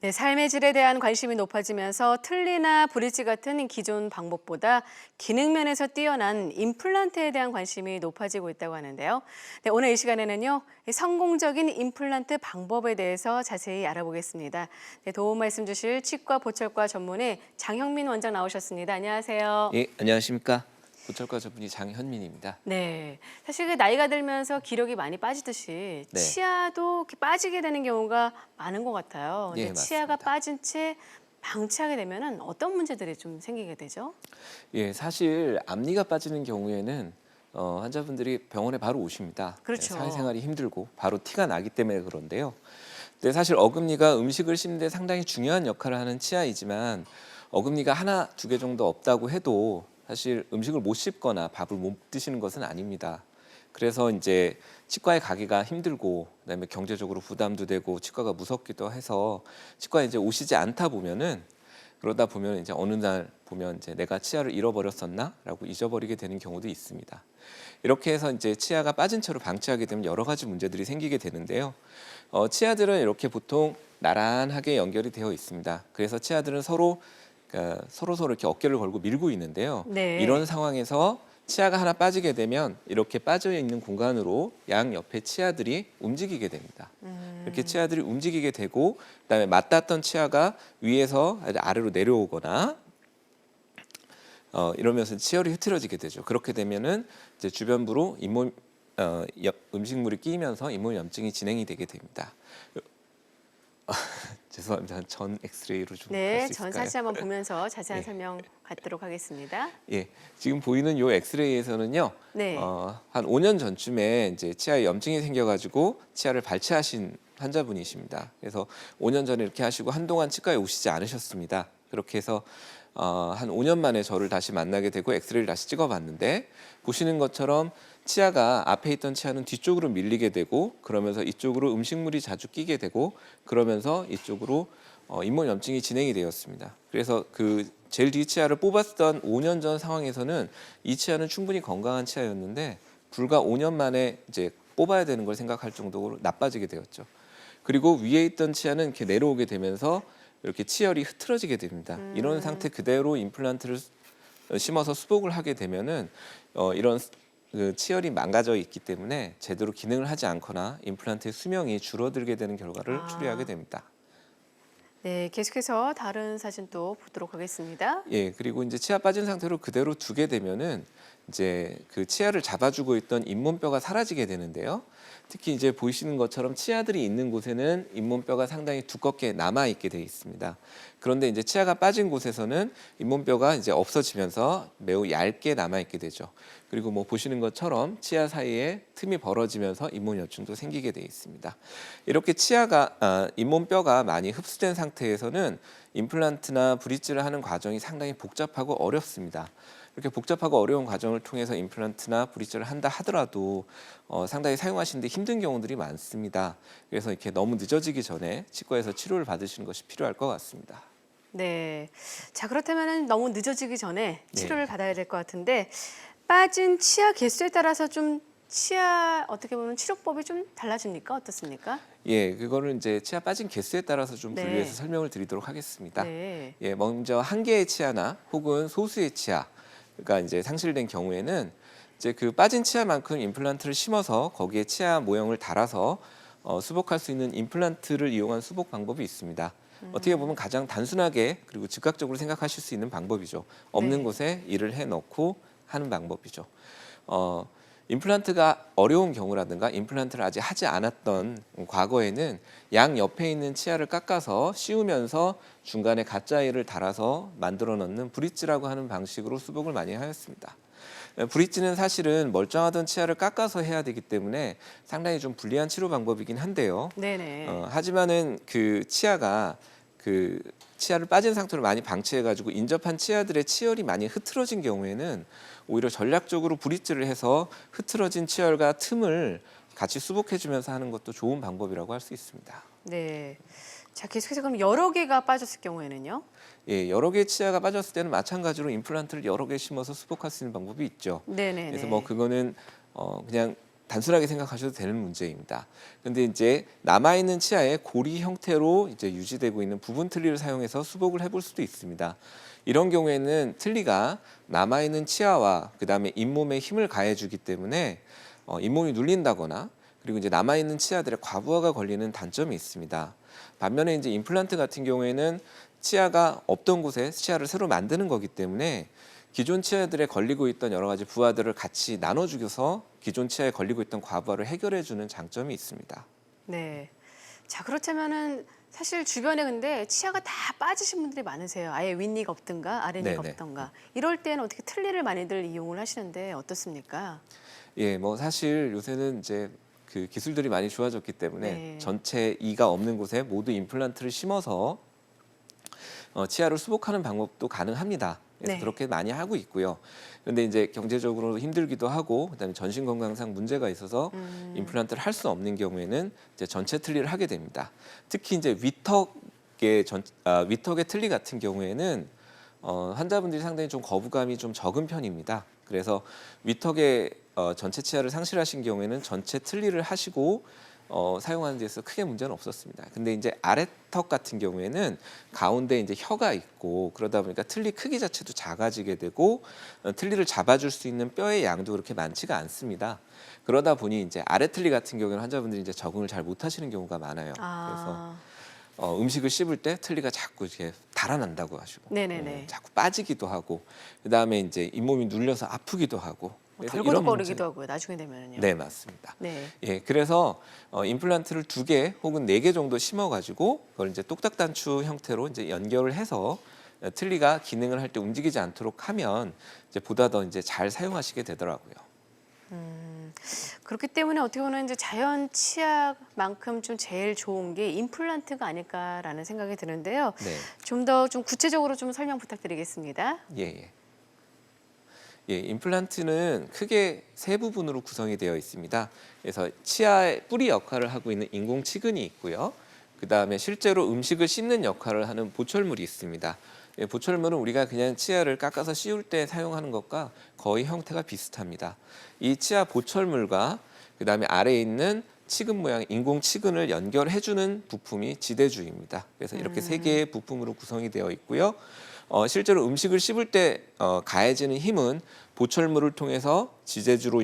네, 삶의 질에 대한 관심이 높아지면서 틀니나 브릿지 같은 기존 방법보다 기능 면에서 뛰어난 임플란트에 대한 관심이 높아지고 있다고 하는데요. 네, 오늘 이 시간에는요, 이 성공적인 임플란트 방법에 대해서 자세히 알아보겠습니다. 네, 도움 말씀 주실 치과 보철과 전문의 장형민 원장 나오셨습니다. 안녕하세요. 예, 안녕하십니까. 보철과 전문의 장현민입니다. 네, 사실 그 나이가 들면서 기력이 많이 빠지듯이 네, 치아도 이렇게 빠지게 되는 경우가 많은 것 같아요. 근데 예, 치아가 맞습니다. 빠진 채 방치하게 되면은 어떤 문제들이 좀 생기게 되죠? 예, 사실 앞니가 빠지는 경우에는 환자분들이 병원에 바로 오십니다. 예, 그렇죠. 사회생활이 힘들고 바로 티가 나기 때문에 그런데요. 근데 사실 어금니가 음식을 씹는 데 상당히 중요한 역할을 하는 치아이지만 어금니가 하나, 두 개 정도 없다고 해도 사실 음식을 못 씹거나 밥을 못 드시는 것은 아닙니다. 그래서 이제 치과에 가기가 힘들고 그다음에 경제적으로 부담도 되고 치과가 무섭기도 해서 치과에 이제 오시지 않다 보면은 그러다 보면 이제 어느 날 보면 이제 내가 치아를 잃어버렸었나라고 잊어버리게 되는 경우도 있습니다. 이렇게 해서 이제 치아가 빠진 채로 방치하게 되면 여러 가지 문제들이 생기게 되는데요. 치아들은 이렇게 보통 나란하게 연결이 되어 있습니다. 그래서 치아들은 서로 이렇게 어깨를 걸고 밀고 있는데요. 이런 네. 상황에서 치아가 하나 빠지게 되면 이렇게 빠져 있는 공간으로 양 옆에 치아들이 움직이게 됩니다. 이렇게 음, 치아들이 움직이게 되고 그다음에 맞닿았던 치아가 위에서 아래로 내려오거나 이러면서 치열이 흐트러지게 되죠. 그렇게 되면은 이제 주변부로 음식물이 끼면서 잇몸 염증이 진행이 되게 됩니다. 죄송합니다. 전 엑스레이로 좀 갈 네, 수 전 있을까요? 사실 한번 보면서 자세한 예. 설명 갖도록 하겠습니다. 예, 지금 보이는 요 엑스레이에서는요, 네. 한 5년 전쯤에 이제 치아에 염증이 생겨가지고 치아를 발치하신 환자분이십니다. 그래서 5년 전에 이렇게 하시고 한동안 치과에 오시지 않으셨습니다. 그렇게 해서 한 5년 만에 저를 다시 만나게 되고 엑스레이를 다시 찍어봤는데 보시는 것처럼 치아가 앞에 있던 치아는 뒤쪽으로 밀리게 되고 그러면서 이쪽으로 음식물이 자주 끼게 되고 그러면서 이쪽으로 잇몸 염증이 진행이 되었습니다. 그래서 그 제일 뒤 치아를 뽑았던 5년 전 상황에서는 이 치아는 충분히 건강한 치아였는데 불과 5년 만에 이제 뽑아야 되는 걸 생각할 정도로 나빠지게 되었죠. 그리고 위에 있던 치아는 이렇게 내려오게 되면서 이렇게 치열이 흐트러지게 됩니다. 이런 상태 음, 그대로 임플란트를 심어서 수복을 하게 되면은 이런 그 치열이 망가져 있기 때문에 제대로 기능을 하지 않거나 임플란트의 수명이 줄어들게 되는 결과를 초래하게 아, 됩니다. 네, 계속해서 다른 사진 또 보도록 하겠습니다. 예, 그리고 이제 치아 빠진 상태로 그대로 두게 되면은 이제 그 치아를 잡아주고 있던 잇몸뼈가 사라지게 되는데요. 특히 이제 보이시는 것처럼 치아들이 있는 곳에는 잇몸뼈가 상당히 두껍게 남아 있게 되어 있습니다. 그런데 이제 치아가 빠진 곳에서는 잇몸뼈가 이제 없어지면서 매우 얇게 남아 있게 되죠. 그리고 뭐 보시는 것처럼 치아 사이에 틈이 벌어지면서 잇몸 염증도 생기게 되어 있습니다. 이렇게 잇몸뼈가 많이 흡수된 상태에서는 임플란트나 브릿지를 하는 과정이 상당히 복잡하고 어렵습니다. 이렇게 복잡하고 어려운 과정을 통해서 임플란트나 브릿지를 한다 하더라도 상당히 사용하시는데 힘든 경우들이 많습니다. 그래서 이렇게 너무 늦어지기 전에 치과에서 치료를 받으시는 것이 필요할 것 같습니다. 네. 자, 그렇다면 너무 늦어지기 전에 네. 치료를 받아야 될 것 같은데 빠진 치아 개수에 따라서 좀 치아 어떻게 보면 치료법이 좀 달라집니까? 어떻습니까? 예, 그거를 이제 치아 빠진 개수에 따라서 좀 분류해서 네. 설명을 드리도록 하겠습니다. 네. 예, 먼저 한 개의 치아나 혹은 소수의 치아가 이제 상실된 경우에는 이제 그 빠진 치아만큼 임플란트를 심어서 거기에 치아 모형을 달아서 수복할 수 있는 임플란트를 이용한 수복 방법이 있습니다. 어떻게 보면 가장 단순하게 그리고 즉각적으로 생각하실 수 있는 방법이죠. 없는 네. 곳에 일을 해놓고 하는 방법이죠. 어, 임플란트가 어려운 경우라든가 임플란트를 아직 하지 않았던 과거에는 양 옆에 있는 치아를 깎아서 씌우면서 중간에 가짜이를 달아서 만들어 넣는 브릿지라고 하는 방식으로 수복을 많이 하였습니다. 브릿지는 사실은 멀쩡하던 치아를 깎아서 해야 되기 때문에 상당히 좀 불리한 치료 방법이긴 한데요. 네네. 하지만은 그 치아를 빠진 상태로 많이 방치해가지고 인접한 치아들의 치열이 많이 흐트러진 경우에는 오히려 전략적으로 브릿지를 해서 흐트러진 치열과 틈을 같이 수복해주면서 하는 것도 좋은 방법이라고 할 수 있습니다. 네. 자, 계속해서 그럼 여러 개가 빠졌을 경우에는요? 예, 여러 개의 치아가 빠졌을 때는 마찬가지로 임플란트를 여러 개 심어서 수복할 수 있는 방법이 있죠. 그래서 뭐 네네네. 그거는 그냥 단순하게 생각하셔도 되는 문제입니다. 근데 이제 남아있는 치아에 고리 형태로 이제 유지되고 있는 부분 틀니를 사용해서 수복을 해볼 수도 있습니다. 이런 경우에는 틀니가 남아있는 치아와 그다음에 잇몸에 힘을 가해주기 때문에 잇몸이 눌린다거나 그리고 이제 남아있는 치아들의 과부하가 걸리는 단점이 있습니다. 반면에 이제 임플란트 같은 경우에는 치아가 없던 곳에 치아를 새로 만드는 거기 때문에 기존 치아들에 걸리고 있던 여러 가지 부하들을 같이 나눠주겨서 기존 치아에 걸리고 있던 과부하를 해결해주는 장점이 있습니다. 네. 자, 그렇다면은 사실 주변에 근데 치아가 다 빠지신 분들이 많으세요. 아예 윗니가 없든가 아랫니가 네네. 없든가. 이럴 때는 어떻게 틀니를 많이들 이용을 하시는데 어떻습니까? 예, 뭐 사실 요새는 이제 그 기술들이 많이 좋아졌기 때문에 네. 전체 이가 없는 곳에 모두 임플란트를 심어서 치아를 수복하는 방법도 가능합니다. 그래서 네. 그렇게 많이 하고 있고요. 그런데 이제 경제적으로 힘들기도 하고 그다음에 전신 건강상 문제가 있어서 임플란트를 할 수 없는 경우에는 이제 전체 틀니를 하게 됩니다. 특히 이제 위턱의 틀니 같은 경우에는 환자분들이 상당히 좀 거부감이 좀 적은 편입니다. 그래서 위턱의 전체 치아를 상실하신 경우에는 전체 틀니를 하시고 사용하는 데서 크게 문제는 없었습니다. 근데 이제 아래턱 같은 경우에는 가운데 이제 혀가 있고 그러다 보니까 틀니 크기 자체도 작아지게 되고 틀니를 잡아줄 수 있는 뼈의 양도 그렇게 많지가 않습니다. 그러다 보니 이제 아래 틀니 같은 경우에는 환자분들이 이제 적응을 잘 못하시는 경우가 많아요. 아. 그래서 음식을 씹을 때 틀니가 자꾸 이렇게 달아난다고 하시고, 네네네. 자꾸 빠지기도 하고, 그 다음에 이제 잇몸이 눌려서 아프기도 하고. 그래서 이런 덜거덕거리기도 문제- 하고요. 나중에 되면은요. 네, 맞습니다. 네. 예, 그래서 임플란트를 2개 혹은 4개 정도 심어가지고 그걸 이제 똑딱 단추 형태로 이제 연결을 해서 틀니가 기능을 할 때 움직이지 않도록 하면 이제 보다 더 이제 잘 사용하시게 되더라고요. 그렇기 때문에 어떻게 보면 이제 자연 치아만큼 좀 제일 좋은 게 임플란트가 아닐까라는 생각이 드는데요. 네, 좀 더 좀 구체적으로 좀 설명 부탁드리겠습니다. 예, 예. 예, 임플란트는 크게 3부분으로 구성이 되어 있습니다. 그래서 치아의 뿌리 역할을 하고 있는 인공 치근이 있고요. 그 다음에 실제로 음식을 씹는 역할을 하는 보철물이 있습니다. 예, 보철물은 우리가 그냥 치아를 깎아서 씌울 때 사용하는 것과 거의 형태가 비슷합니다. 이 치아 보철물과 그 다음에 아래에 있는 치근 모양 인공 치근을 연결해주는 부품이 지대주입니다. 그래서 이렇게 3개의 부품으로 구성이 되어 있고요. 실제로 음식을 씹을 때 가해지는 힘은 보철물을 통해서 지대주로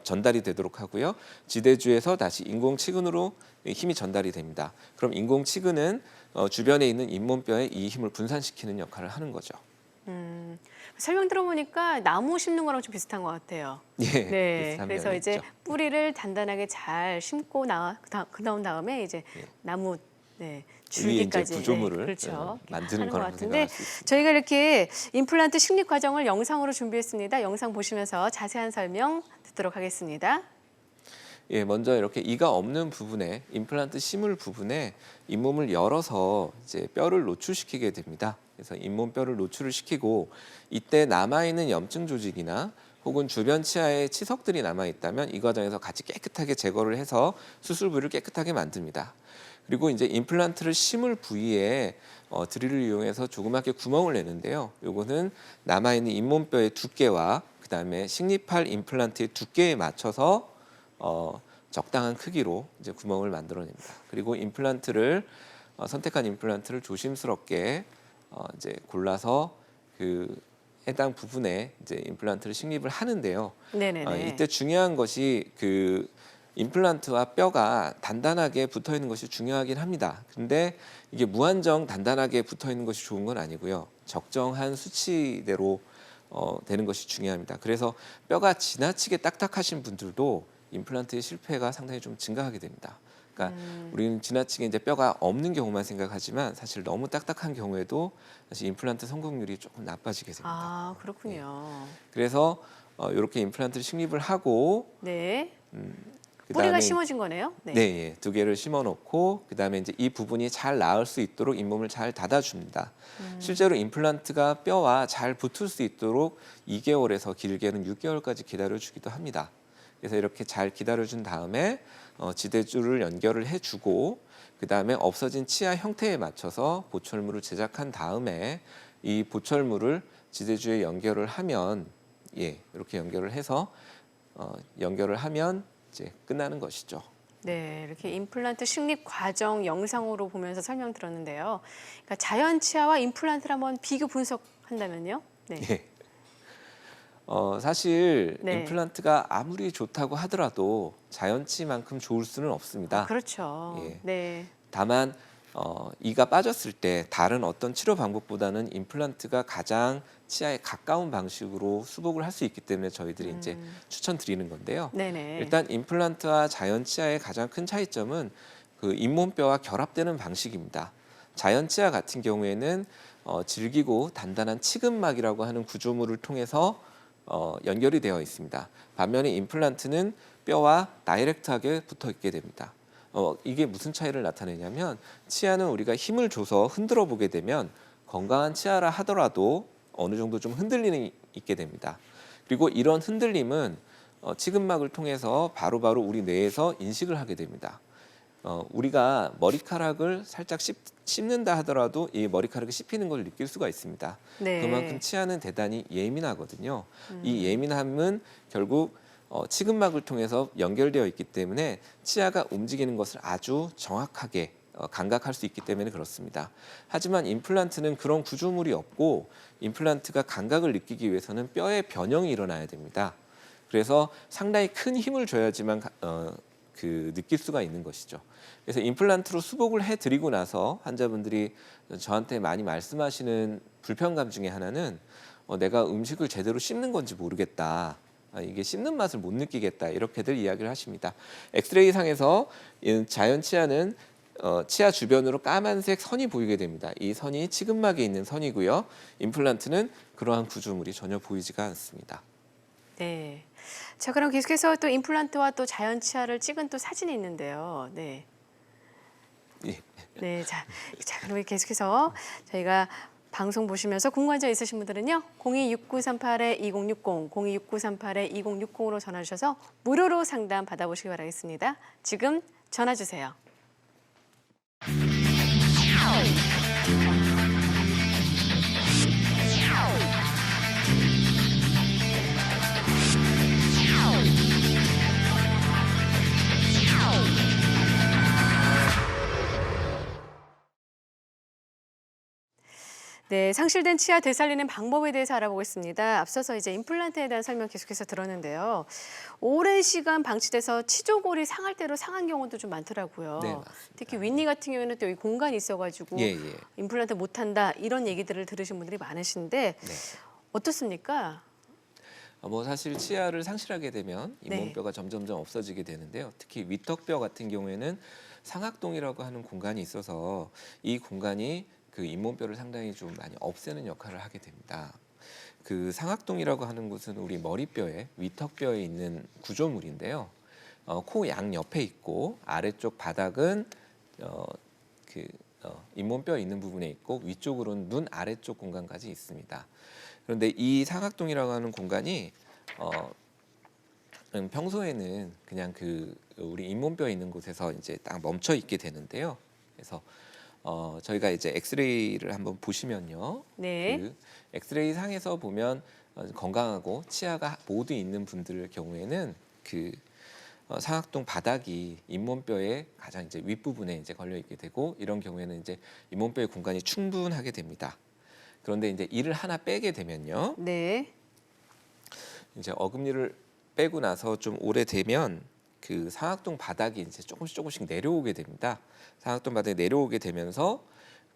전달이 되도록 하고요. 지대주에서 다시 인공치근으로 힘이 전달이 됩니다. 그럼 인공치근은 주변에 있는 잇몸뼈에 이 힘을 분산시키는 역할을 하는 거죠. 설명 들어보니까 나무 심는 거랑 좀 비슷한 것 같아요. 예, 네. 비슷한 그래서 면이 이제 있죠. 뿌리를 단단하게 잘 심고 그나온 다음에 이제 나무 위에 줄기까지 이제 구조물을 그렇죠. 만드는 하는 것 거라고 같은데 생각할 수 있습니다. 저희가 이렇게 임플란트 식립 과정을 영상으로 준비했습니다. 영상 보시면서 자세한 설명 듣도록 하겠습니다. 예, 먼저 이렇게 이가 없는 부분에 임플란트 심을 부분에 잇몸을 열어서 이제 뼈를 노출시키게 됩니다. 그래서 잇몸 뼈를 노출을 시키고 이때 남아 있는 염증 조직이나 혹은 주변 치아에 치석들이 남아 있다면 이 과정에서 같이 깨끗하게 제거를 해서 수술 부위를 깨끗하게 만듭니다. 그리고 이제 임플란트를 심을 부위에 드릴을 이용해서 조그맣게 구멍을 내는데요. 요거는 남아 있는 잇몸뼈의 두께와 그다음에 식립할 임플란트의 두께에 맞춰서 적당한 크기로 이제 구멍을 만들어냅니다. 그리고 임플란트를 선택한 임플란트를 조심스럽게 이제 골라서 그 해당 부분에 이제 임플란트를 식립을 하는데요. 네네네. 이때 중요한 것이 그 임플란트와 뼈가 단단하게 붙어 있는 것이 중요하긴 합니다. 근데 이게 무한정 단단하게 붙어 있는 것이 좋은 건 아니고요. 적정한 수치대로 되는 것이 중요합니다. 그래서 뼈가 지나치게 딱딱하신 분들도 임플란트의 실패가 상당히 좀 증가하게 됩니다. 그러니까 우리는 지나치게 이제 뼈가 없는 경우만 생각하지만 사실 너무 딱딱한 경우에도 사실 임플란트 성공률이 조금 나빠지게 됩니다. 아, 그렇군요. 그래서 이렇게 임플란트를 식립을 하고 네. 그다음에 뿌리가 심어진 거네요. 네. 네, 예, 2개를 심어 놓고 그다음에 이제 이 부분이 잘 나을 수 있도록 잇몸을 잘 닫아줍니다. 실제로 임플란트가 뼈와 잘 붙을 수 있도록 2개월에서 길게는 6개월까지 기다려주기도 합니다. 그래서 이렇게 잘 기다려준 다음에 지대줄을 연결을 해주고 그다음에 없어진 치아 형태에 맞춰서 보철물을 제작한 다음에 이 보철물을 지대주에 연결을 하면 이렇게 연결을 해서 연결을 하면 이제 끝나는 것이죠. 네, 이렇게 임플란트 식립 과정 영상으로 보면서 설명 들었는데요. 그러니까 자연 치아와 임플란트를 한번 비교 분석한다면요? 네. 예. 사실 네. 임플란트가 아무리 좋다고 하더라도 자연치만큼 좋을 수는 없습니다. 그렇죠. 예. 네. 다만 이가 빠졌을 때 다른 어떤 치료 방법보다는 임플란트가 가장 치아에 가까운 방식으로 수복을 할 수 있기 때문에 저희들이 이제 추천드리는 건데요. 네네. 일단 임플란트와 자연 치아의 가장 큰 차이점은 그 잇몸뼈와 결합되는 방식입니다. 자연 치아 같은 경우에는 질기고 단단한 치근막이라고 하는 구조물을 통해서 연결이 되어 있습니다. 반면에 임플란트는 뼈와 다이렉트하게 붙어 있게 됩니다. 이게 무슨 차이를 나타내냐면 치아는 우리가 힘을 줘서 흔들어 보게 되면 건강한 치아라 하더라도 어느 정도 좀 흔들림이 있게 됩니다. 그리고 이런 흔들림은 치근막을 통해서 바로바로 우리 뇌에서 인식을 하게 됩니다. 우리가 머리카락을 살짝 씹는다 하더라도 이 머리카락이 씹히는 걸 느낄 수가 있습니다. 네. 그만큼 치아는 대단히 예민하거든요. 이 예민함은 결국 치근막을 통해서 연결되어 있기 때문에 치아가 움직이는 것을 아주 정확하게 감각할 수 있기 때문에 그렇습니다. 하지만 임플란트는 그런 구조물이 없고 임플란트가 감각을 느끼기 위해서는 뼈의 변형이 일어나야 됩니다. 그래서 상당히 큰 힘을 줘야지만 느낄 수가 있는 것이죠. 그래서 임플란트로 수복을 해드리고 나서 환자분들이 저한테 많이 말씀하시는 불편감 중에 하나는 내가 음식을 제대로 씹는 건지 모르겠다. 이게 씹는 맛을 못 느끼겠다. 이렇게들 이야기를 하십니다. 엑스레이 상에서 자연 치아는 치아 주변으로 까만색 선이 보이게 됩니다. 이 선이 치근막에 있는 선이고요. 임플란트는 그러한 구조물이 전혀 보이지가 않습니다. 네. 자, 그럼 계속해서 또 임플란트와 또 자연 치아를 찍은 또 사진이 있는데요. 네. 예. 네, 자, 그럼 계속해서 저희가 방송 보시면서 궁금한 점 있으신 분들은요. 026938-2060, 026938-2060으로 전화 주셔서 무료로 상담 받아보시기 바라겠습니다. 지금 전화 주세요. 네, 상실된 치아 되살리는 방법에 대해서 알아보겠습니다. 앞서서 이제 임플란트에 대한 설명 계속해서 들었는데요. 오랜 시간 방치돼서 치조골이 상할 대로 상한 경우도 좀 많더라고요. 네, 맞습니다. 특히 윗니 같은 경우에는 또 여기 공간이 있어가지고 예. 임플란트 못한다 이런 얘기들을 들으신 분들이 많으신데 네. 어떻습니까? 사실 치아를 상실하게 되면 네. 잇몸뼈가 점점점 없어지게 되는데요. 특히 위턱뼈 같은 경우에는 상악동이라고 하는 공간이 있어서 이 공간이 그 잇몸뼈를 상당히 좀 많이 없애는 역할을 하게 됩니다. 그 상악동이라고 하는 곳은 우리 머리뼈에 위턱뼈에 있는 구조물인데요. 코 양 옆에 있고 아래쪽 바닥은 잇몸뼈 있는 부분에 있고 위쪽으로는 눈 아래쪽 공간까지 있습니다. 그런데 이 상악동이라고 하는 공간이 평소에는 그냥 우리 잇몸뼈 있는 곳에서 이제 딱 멈춰 있게 되는데요. 그래서 저희가 이제 엑스레이를 한번 보시면요. 네. 그 엑스레이 상에서 보면 건강하고 치아가 모두 있는 분들 경우에는 상악동 바닥이 잇몸뼈의 가장 이제 윗부분에 이제 걸려 있게 되고 이런 경우에는 이제 잇몸뼈의 공간이 충분하게 됩니다. 그런데 이제 이를 하나 빼게 되면요. 네. 이제 어금니를 빼고 나서 좀 오래되면 그 상악동 바닥이 이제 조금씩 내려오게 됩니다. 상악동 바닥이 내려오게 되면서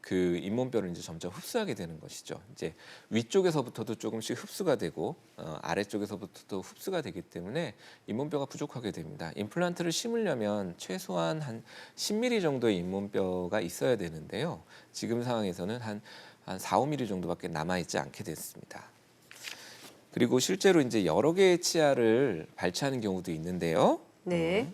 그 잇몸뼈를 이제 점점 흡수하게 되는 것이죠. 이제 위쪽에서부터도 조금씩 흡수가 되고 아래쪽에서부터도 흡수가 되기 때문에 잇몸뼈가 부족하게 됩니다. 임플란트를 심으려면 최소한 한 10mm 정도의 잇몸뼈가 있어야 되는데요. 지금 상황에서는 한 4, 5mm 정도밖에 남아 있지 않게 됐습니다. 그리고 실제로 이제 여러 개의 치아를 발치하는 경우도 있는데요. 네.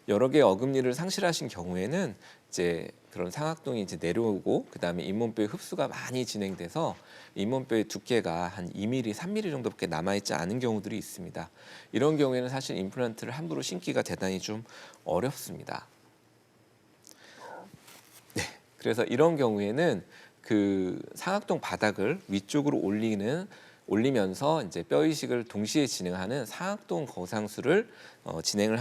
여러 개의 어금니를 상실하신 경우에는 이제 그런 상악동이 이제 내려오고 그다음에 잇몸뼈의 흡수가 많이 진행돼서 잇몸뼈의 두께가 한 2mm, 3mm 정도밖에 남아 있지 않은 경우들이 있습니다. 이런 경우에는 사실 임플란트를 함부로 심기가 대단히 좀 어렵습니다. 네. 그래서 이런 경우에는 그 상악동 바닥을 위쪽으로 올리는 올리면서 이제 뼈 이식을 동시에 진행하는 상악동 거상술을 진행을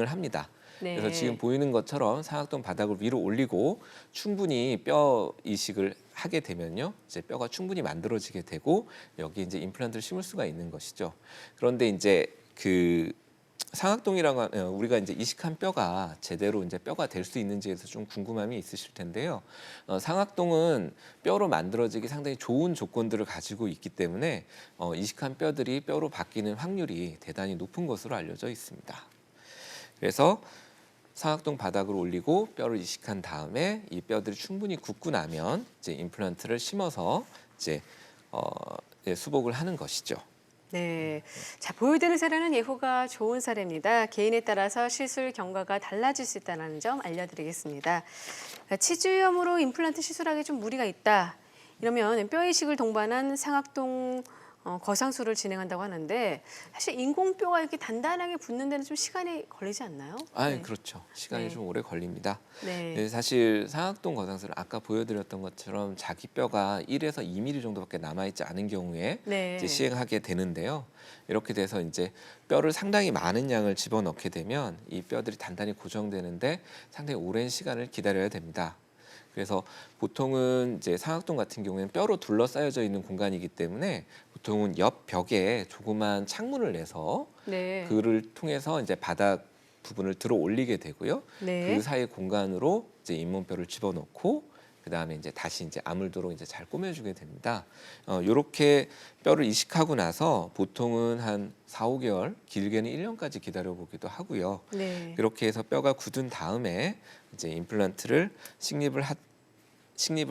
합니다. 네. 그래서 지금 보이는 것처럼 상악동 바닥을 위로 올리고 충분히 뼈 이식을 하게 되면요, 이제 뼈가 충분히 만들어지게 되고 여기 이제 임플란트를 심을 수가 있는 것이죠. 그런데 이제 그 상악동이라고 우리가 이제 이식한 뼈가 제대로 이제 뼈가 될 수 있는지에 대해서 좀 궁금함이 있으실 텐데요. 상악동은 뼈로 만들어지기 상당히 좋은 조건들을 가지고 있기 때문에 이식한 뼈들이 뼈로 바뀌는 확률이 대단히 높은 것으로 알려져 있습니다. 그래서 상악동 바닥을 올리고 뼈를 이식한 다음에 이 뼈들이 충분히 굳고 나면 이제 임플란트를 심어서 이제 수복을 하는 것이죠. 네. 자, 보여드릴 사례는 예후가 좋은 사례입니다. 개인에 따라서 시술 경과가 달라질 수 있다는 점 알려드리겠습니다. 치주염으로 임플란트 시술하기 좀 무리가 있다. 이러면 뼈 이식을 동반한 상악동 거상술을 진행한다고 하는데 사실 인공뼈가 이렇게 단단하게 붙는 데는 좀 시간이 걸리지 않나요? 네. 그렇죠. 시간이 네. 좀 오래 걸립니다. 네. 사실 상악동 거상술은 아까 보여드렸던 것처럼 자기 뼈가 1에서 2mm 정도밖에 남아있지 않은 경우에 네. 이제 시행하게 되는데요. 이렇게 돼서 이제 뼈를 상당히 많은 양을 집어넣게 되면 이 뼈들이 단단히 고정되는데 상당히 오랜 시간을 기다려야 됩니다. 그래서 보통은 이제 상악동 같은 경우에는 뼈로 둘러싸여져 있는 공간이기 때문에 보통은 옆 벽에 조그만 창문을 내서 네. 그를 통해서 이제 바닥 부분을 들어 올리게 되고요. 네. 그 사이 공간으로 이제 잇몸뼈를 집어넣고 그 다음에 이제 다시 이제 아물도록 이제 잘 꾸며주게 됩니다. 이렇게 뼈를 이식하고 나서 보통은 한 4, 5개월, 길게는 1년까지 기다려보기도 하고요. 네. 그렇게 해서 뼈가 굳은 다음에 이제 임플란트를 식립을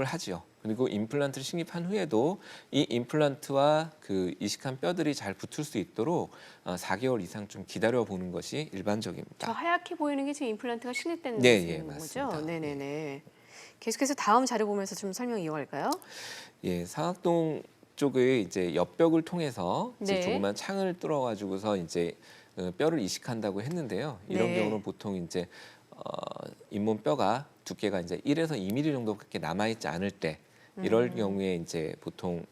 하지요. 그리고 임플란트를 식립한 후에도 이 임플란트와 그 이식한 뼈들이 잘 붙을 수 있도록 4개월 이상 좀 기다려 보는 것이 일반적입니다. 저 하얗게 보이는 게 지금 임플란트가 식립된 네, 모습인 맞습니다. 거죠? 네네네. 계속해서 다음 자료 보면서 좀 설명 이어갈까요? 상악동 쪽에 이제 옆벽을 통해서 이제 네. 조그만 창을 뚫어가지고서 이제 뼈를 이식한다고 했는데요. 이런 네. 경우는 보통 이제 잇몸 뼈가 두께가 이제 1에서 2mm 정도밖에 남아있지 않을 때 이럴 경우에 이제 보통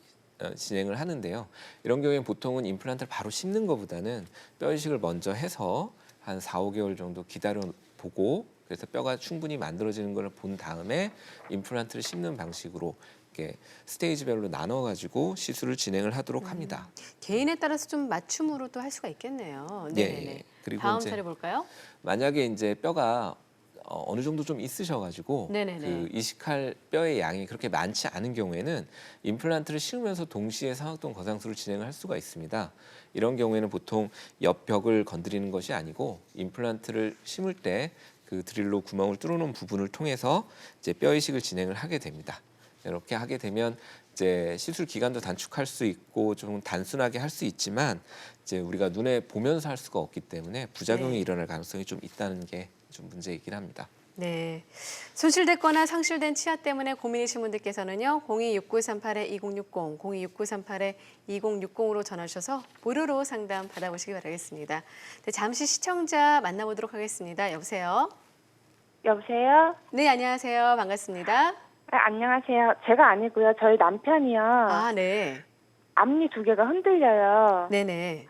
진행을 하는데요. 이런 경우에 보통은 임플란트를 바로 심는 것보다는 뼈 이식을 먼저 해서 한 4, 5개월 정도 기다려 보고 그래서 뼈가 충분히 만들어지는 걸 본 다음에 임플란트를 심는 방식으로 이렇게 스테이지별로 나눠 가지고 시술을 진행을 하도록 합니다. 개인에 따라서 좀 맞춤으로도 할 수가 있겠네요. 네네네. 그리고 다음 이제 차례 볼까요? 만약에 이제 뼈가 어느 정도 좀 있으셔가지고 네네네. 그 이식할 뼈의 양이 그렇게 많지 않은 경우에는 임플란트를 심으면서 동시에 상악동 거상술을 진행을 할 수가 있습니다. 이런 경우에는 보통 옆 벽을 건드리는 것이 아니고 임플란트를 심을 때 그 드릴로 구멍을 뚫어놓은 부분을 통해서 이제 뼈 이식을 진행을 하게 됩니다. 이렇게 하게 되면 이제 시술 기간도 단축할 수 있고 좀 단순하게 할 수 있지만 이제 우리가 눈에 보면서 할 수가 없기 때문에 부작용이 네. 일어날 가능성이 좀 있다는 게 좀 문제이긴 합니다. 네. 손실됐거나 상실된 치아 때문에 고민이신 분들께서는요. 026938-2060, 026938-2060으로 전화 주셔서 무료로 상담 받아보시기 바라겠습니다. 네, 잠시 시청자 만나보도록 하겠습니다. 여보세요? 여보세요? 네, 안녕하세요. 반갑습니다. 안녕하세요. 제가 아니고요. 저희 남편이요. 아, 네. 앞니 두 개가 흔들려요. 네네.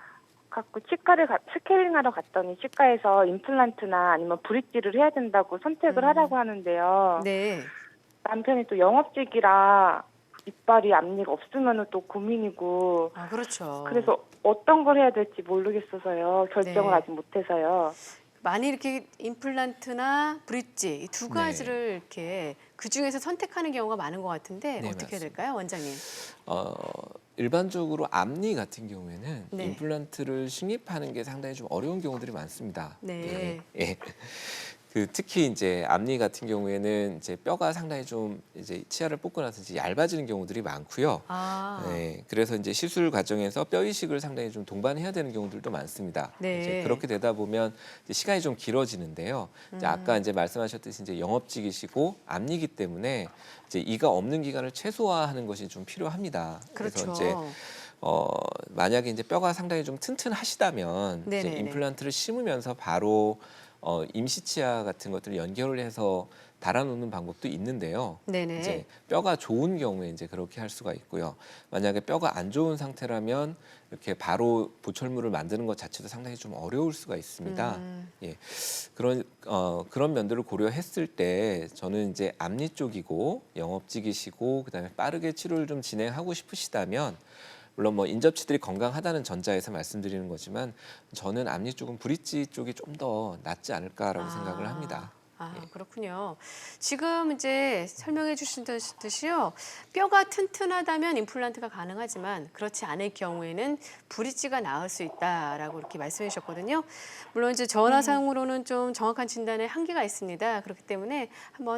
갖고 스케일링하러 갔더니 치과에서 임플란트나 아니면 브릿지를 해야 된다고 선택을 하라고 하는데요. 네. 남편이 또 영업직이라 이빨이 앞니가 없으면 또 고민이고 아, 그렇죠. 그래서 어떤 걸 해야 될지 모르겠어서요. 결정을 네. 아직 못해서요. 많이 이렇게 임플란트나 브릿지 이 두 네. 가지를 이렇게 그 중에서 선택하는 경우가 많은 것 같은데 네, 어떻게 해야 맞습니다. 될까요, 원장님? 일반적으로 앞니 같은 경우에는 네. 임플란트를 식립하는 게 상당히 좀 어려운 경우들이 많습니다. 네. 특히 이제 앞니 같은 경우에는 이제 뼈가 상당히 좀 이제 치아를 뽑고 나서 이제 얇아지는 경우들이 많고요. 아, 그래서 이제 시술 과정에서 뼈 이식을 상당히 좀 동반해야 되는 경우들도 많습니다. 네. 이제 그렇게 되다 보면 이제 시간이 좀 길어지는데요. 이제 아까 이제 말씀하셨듯이 이제 영업직이시고 앞니기 때문에 이제 이가 없는 기간을 최소화하는 것이 좀 필요합니다. 그렇죠. 그래서 이제 만약에 이제 뼈가 상당히 좀 튼튼하시다면 이제 네네네. 임플란트를 심으면서 바로 임시 치아 같은 것들을 연결을 해서 달아놓는 방법도 있는데요. 네네. 이제 뼈가 좋은 경우에 이제 그렇게 할 수가 있고요. 만약에 뼈가 안 좋은 상태라면 이렇게 바로 보철물을 만드는 것 자체도 상당히 좀 어려울 수가 있습니다. 예, 그런 면들을 고려했을 때 저는 이제 앞니 쪽이고 영업직이시고 그다음에 빠르게 치료를 좀 진행하고 싶으시다면 물론 뭐 인접치들이 건강하다는 전자에서 말씀드리는 거지만 저는 앞니 쪽은 브릿지 쪽이 좀 더 낫지 않을까라고 생각을 합니다. 그렇군요. 지금 이제 설명해 주신 듯이요. 뼈가 튼튼하다면 임플란트가 가능하지만 그렇지 않을 경우에는 브릿지가 나을 수 있다라고 이렇게 말씀해 주셨거든요. 물론 이제 전화상으로는 좀 정확한 진단에 한계가 있습니다. 그렇기 때문에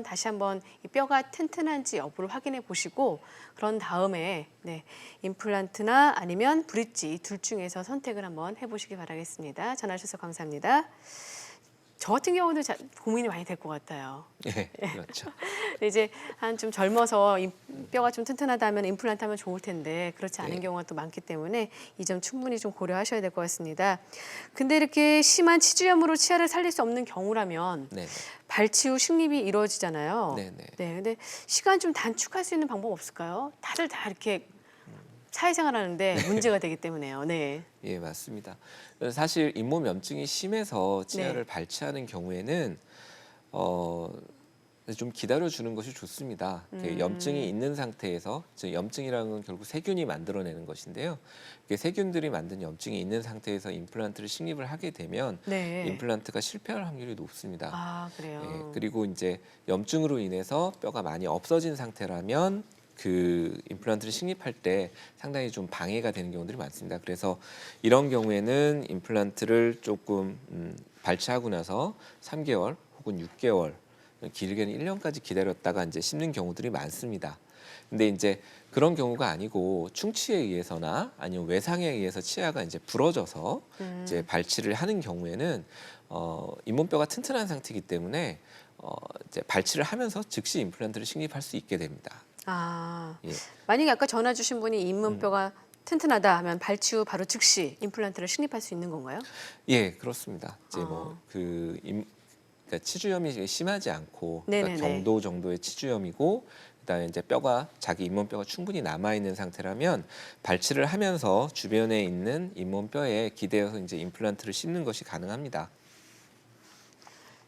다시 한번 이 뼈가 튼튼한지 여부를 확인해 보시고 그런 다음에 네, 임플란트나 아니면 브릿지 둘 중에서 선택을 한번 해보시기 바라겠습니다. 전화 주셔서 감사합니다. 저 같은 경우도 고민이 많이 될 것 같아요. 예, 그렇죠. 근데 이제 한 좀 젊어서 뼈가 좀 튼튼하다면 임플란트 하면 좋을 텐데 그렇지 않은 네. 경우가 또 많기 때문에 이 점 충분히 좀 고려하셔야 될 것 같습니다. 근데 이렇게 심한 치주염으로 치아를 살릴 수 없는 경우라면 네, 발치 후 식립이 이루어지잖아요. 네, 네. 네, 근데 시간 좀 단축할 수 있는 방법 없을까요? 다들 다 이렇게 사회생활하는데 문제가 되기 때문에요. 네. 예, 맞습니다. 사실 잇몸염증이 심해서 치아를 네. 발치하는 경우에는 좀 기다려주는 것이 좋습니다. 이렇게 염증이 있는 상태에서 즉 염증이라는 건 결국 세균이 만들어내는 것인데요. 이게 세균들이 만든 염증이 있는 상태에서 임플란트를 식립을 하게 되면 네. 임플란트가 실패할 확률이 높습니다. 아, 그래요. 예, 그리고 이제 염증으로 인해서 뼈가 많이 없어진 상태라면 그 임플란트를 식립할 때 상당히 좀 방해가 되는 경우들이 많습니다. 그래서 이런 경우에는 임플란트를 조금 발치하고 나서 3개월 혹은 6개월, 길게는 1년까지 기다렸다가 이제 심는 경우들이 많습니다. 근데 이제 그런 경우가 아니고 충치에 의해서나 아니면 외상에 의해서 치아가 이제 부러져서 이제 발치를 하는 경우에는 잇몸뼈가 튼튼한 상태이기 때문에 이제 발치를 하면서 즉시 임플란트를 식립할 수 있게 됩니다. 예. 만약에 아까 전화 주신 분이 잇몸뼈가 튼튼하다 하면 발치 후 바로 즉시 임플란트를 식립할 수 있는 건가요? 예, 그렇습니다. 이제 그러니까 치주염이 심하지 않고 그러니까 네네네. 경도 정도의 치주염이고 그다음에 이제 뼈가 자기 잇몸뼈가 충분히 남아 있는 상태라면 발치를 하면서 주변에 있는 잇몸뼈에 기대어서 이제 임플란트를 심는 것이 가능합니다.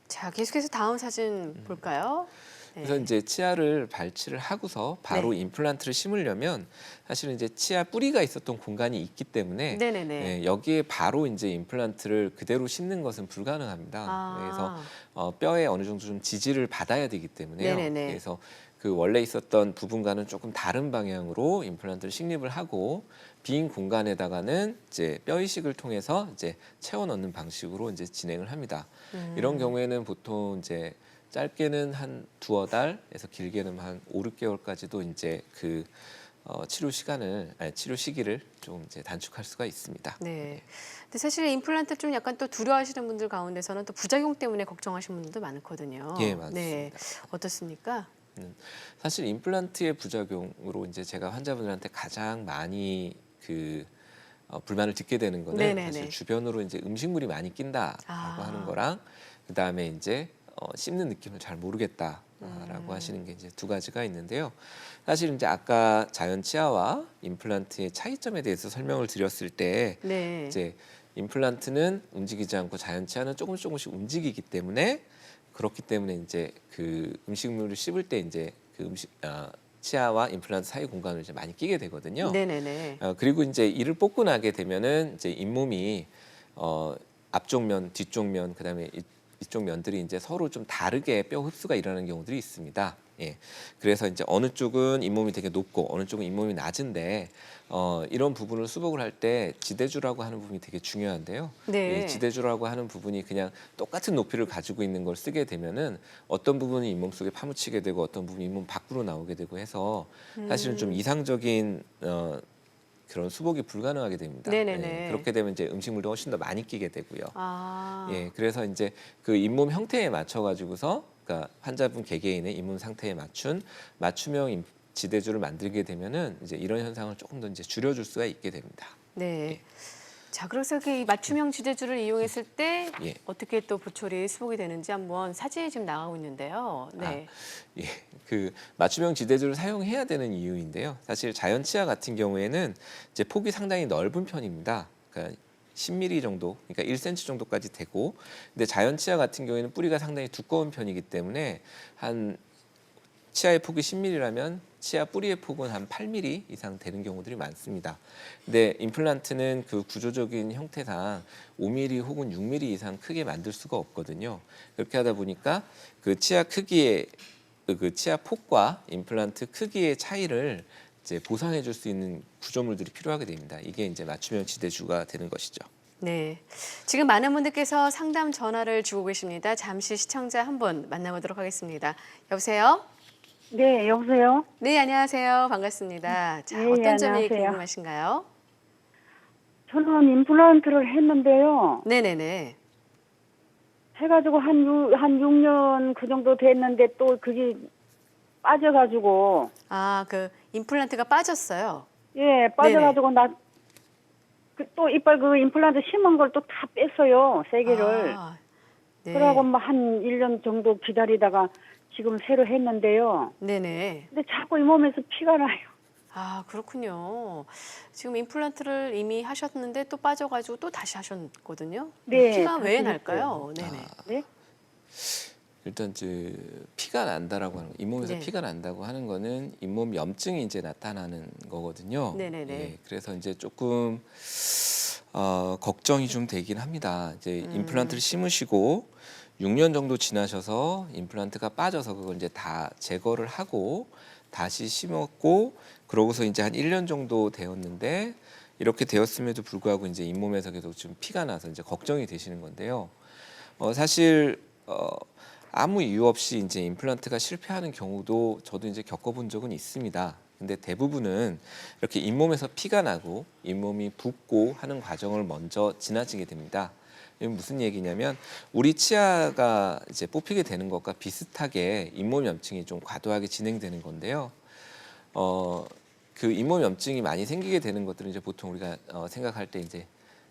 자, 계속해서 다음 사진 볼까요? 그래서 이제 치아를 발치를 하고서 바로 네. 임플란트를 심으려면 사실은 이제 치아 뿌리가 있었던 공간이 있기 때문에 네네네. 예, 여기에 바로 이제 임플란트를 그대로 심는 것은 불가능합니다. 그래서 뼈에 어느 정도 좀 지지를 받아야 되기 때문에요. 네네네. 그래서 그 원래 있었던 부분과는 조금 다른 방향으로 임플란트를 식립을 하고 빈 공간에다가는 이제 뼈 이식을 통해서 이제 채워 넣는 방식으로 이제 진행을 합니다. 이런 경우에는 보통 이제 짧게는 한 2~5달에서 길게는 한 5~6개월까지도 이제 그 치료 시기를 좀 이제 단축할 수가 있습니다. 네. 근데 사실 임플란트 좀 약간 또 두려워하시는 분들 가운데서는 또 부작용 때문에 걱정하시는 분들도 많거든요. 예, 맞습니다. 네. 어떻습니까? 사실 임플란트의 부작용으로 이제 제가 환자분들한테 가장 많이 불만을 듣게 되는 거는 네네네. 사실 주변으로 이제 음식물이 많이 낀다라고 하는 거랑 그다음에 이제 씹는 느낌을 잘 모르겠다라고 하시는 게 이제 두 가지가 있는데요. 사실 이제 아까 자연 치아와 임플란트의 차이점에 대해서 설명을 드렸을 때 네. 이제 임플란트는 움직이지 않고 자연 치아는 조금씩 움직이기 때문에 그렇기 때문에 이제 그 음식물을 씹을 때 이제 그 치아와 임플란트 사이 공간을 이제 많이 끼게 되거든요. 네네네. 그리고 이제 이를 뽑고 나게 되면은 이제 잇몸이 앞쪽 면, 뒤쪽 면, 그다음에 이쪽 면들이 이제 서로 좀 다르게 뼈 흡수가 일어나는 경우들이 있습니다. 예. 그래서 이제 어느 쪽은 잇몸이 되게 높고 어느 쪽은 잇몸이 낮은데 이런 부분을 수복을 할 때 지대주라고 하는 부분이 되게 중요한데요. 네. 이 지대주라고 하는 부분이 그냥 똑같은 높이를 가지고 있는 걸 쓰게 되면은 어떤 부분이 잇몸 속에 파묻히게 되고 어떤 부분이 잇몸 밖으로 나오게 되고 해서 사실은 좀 이상적인 그런 수복이 불가능하게 됩니다. 네네네. 예, 그렇게 되면 이제 음식물도 훨씬 더 많이 끼게 되고요. 아. 예, 그래서 이제 그 잇몸 형태에 맞춰 가지고서 그러니까 환자분 개개인의 잇몸 상태에 맞춘 맞춤형 지대주를 만들게 되면은 이제 이런 현상을 조금 더 이제 줄여줄 수가 있게 됩니다. 네. 자, 그래서 이 맞춤형 지대줄을 이용했을 때 예. 어떻게 또 보철이 수복이 되는지 한번 사진이 지금 나가고 있는데요. 네. 예, 그 맞춤형 지대줄을 사용해야 되는 이유인데요. 사실 자연 치아 같은 경우에는 이제 폭이 상당히 넓은 편입니다. 그러니까 10mm 정도, 그러니까 1cm 정도까지 되고, 근데 자연 치아 같은 경우에는 뿌리가 상당히 두꺼운 편이기 때문에 한 치아의 폭이 10mm라면 치아 뿌리의 폭은 한 8mm 이상 되는 경우들이 많습니다. 근데 임플란트는 그 구조적인 형태상 5mm 혹은 6mm 이상 크게 만들 수가 없거든요. 그렇게 하다 보니까 그 치아 크기의 그 치아 폭과 임플란트 크기의 차이를 이제 보상해 줄 수 있는 구조물들이 필요하게 됩니다. 이게 이제 맞춤형 지대주가 되는 것이죠. 네. 지금 많은 분들께서 상담 전화를 주고 계십니다. 잠시 시청자 한 분 만나보도록 하겠습니다. 여보세요? 네, 여보세요? 네, 안녕하세요. 반갑습니다. 자, 예, 어떤 점이 안녕하세요. 궁금하신가요? 저는 임플란트를 했는데요. 네네네. 해가지고 한 6년 그 정도 됐는데 또 그게 빠져가지고, 아, 그 임플란트가 빠졌어요. 예, 빠져가지고 또 이빨 그 임플란트 심은 걸 또 다 뺐어요, 세 개를. 아, 네. 그러고 뭐 한 1년 정도 기다리다가 지금 새로 했는데요. 네네. 근데 자꾸 이 몸에서 피가 나요. 아, 그렇군요. 지금 임플란트를 이미 하셨는데 또 빠져가지고 또 다시 하셨거든요. 네, 피가 다시 왜 했어요. 날까요? 네네. 네? 일단 이제 피가 난다라고 하는 거, 잇몸에서 네. 피가 난다고 하는 거는 잇몸 염증이 이제 나타나는 거거든요. 네네네. 예, 그래서 이제 조금 걱정이 좀 되긴 합니다. 이제 임플란트를 심으시고 6년 정도 지나셔서 임플란트가 빠져서 그걸 이제 다 제거를 하고 다시 심었고, 그러고서 이제 한 1년 정도 되었는데 이렇게 되었음에도 불구하고 이제 잇몸에서 계속 좀 피가 나서 이제 걱정이 되시는 건데요. 사실 아무 이유 없이 이제 임플란트가 실패하는 경우도 저도 이제 겪어본 적은 있습니다. 근데 대부분은 이렇게 잇몸에서 피가 나고 잇몸이 붓고 하는 과정을 먼저 지나치게 됩니다. 이건 무슨 얘기냐면 우리 치아가 이제 뽑히게 되는 것과 비슷하게 잇몸 염증이 좀 과도하게 진행되는 건데요. 그 잇몸 염증이 많이 생기게 되는 것들은 이제 보통 우리가 생각할 때 이제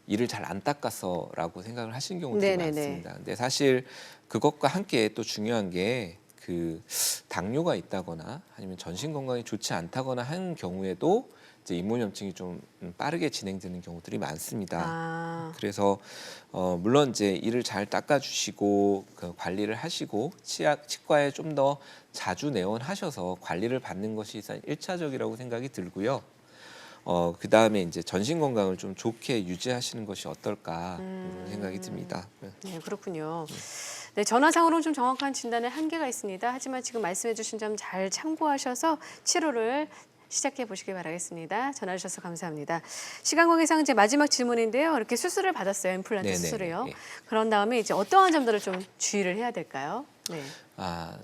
이를 잘 안 닦았어라고 생각을 하시는 경우들이 네네네. 많습니다. 근데 사실 그것과 함께 또 중요한 게 그 당뇨가 있다거나 아니면 전신 건강이 좋지 않다거나 하는 경우에도 이제 잇몸염증이 좀 빠르게 진행되는 경우들이 많습니다. 아, 그래서 물론 이제 이를 잘 닦아주시고 그 관리를 하시고 치과에 좀 더 자주 내원하셔서 관리를 받는 것이 일단 1차적이라고 생각이 들고요. 그 다음에 이제 전신 건강을 좀 좋게 유지하시는 것이 어떨까 이런 생각이 듭니다. 네, 그렇군요. 네, 전화상으로는 좀 정확한 진단의 한계가 있습니다. 하지만 지금 말씀해 주신 점 잘 참고하셔서 치료를 시작해 보시기 바라겠습니다. 전화 주셔서 감사합니다. 시간 관계상 이제 마지막 질문인데요. 이렇게 수술을 받았어요. 임플란트 네네, 수술이요. 예. 그런 다음에 이제 어떠한 점들을 좀 주의를 해야 될까요? 네.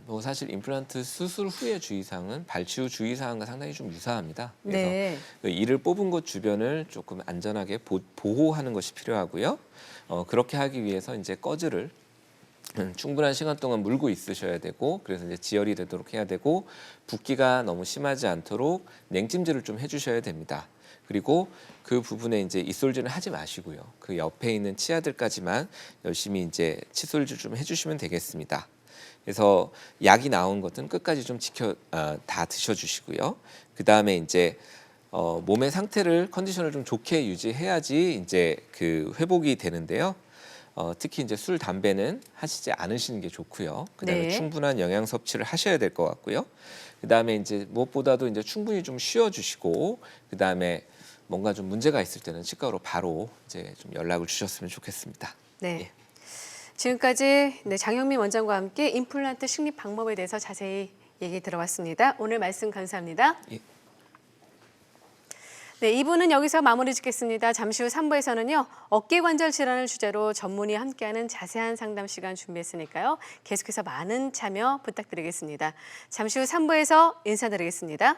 뭐 사실 임플란트 수술 후의 주의사항은 발치 후 주의사항과 상당히 좀 유사합니다. 그래서 네. 그 이를 뽑은 곳 주변을 조금 안전하게 보호하는 것이 필요하고요. 그렇게 하기 위해서 이제 꺼즈를 충분한 시간 동안 물고 있으셔야 되고, 그래서 이제 지혈이 되도록 해야 되고, 붓기가 너무 심하지 않도록 냉찜질을 좀 해주셔야 됩니다. 그리고 그 부분에 이제 입솔질은 하지 마시고요. 그 옆에 있는 치아들까지만 열심히 이제 칫솔질 좀 해주시면 되겠습니다. 그래서 약이 나온 것은 끝까지 좀 다 드셔주시고요. 그 다음에 이제 몸의 상태를 컨디션을 좀 좋게 유지해야지 이제 그 회복이 되는데요. 특히 이제 술, 담배는 하시지 않으시는 게 좋고요. 그다음에 네. 충분한 영양 섭취를 하셔야 될 것 같고요. 그다음에 이제 무엇보다도 이제 충분히 좀 쉬어주시고, 그다음에 뭔가 좀 문제가 있을 때는 치과로 바로 이제 좀 연락을 주셨으면 좋겠습니다. 네. 예. 지금까지 장영민 원장과 함께 임플란트 식립 방법에 대해서 자세히 얘기 들어봤습니다. 오늘 말씀 감사합니다. 예. 네, 2부는 여기서 마무리 짓겠습니다. 잠시 후 3부에서는요. 어깨 관절 질환을 주제로 전문의 함께하는 자세한 상담 시간 준비했으니까요. 계속해서 많은 참여 부탁드리겠습니다. 잠시 후 3부에서 인사드리겠습니다.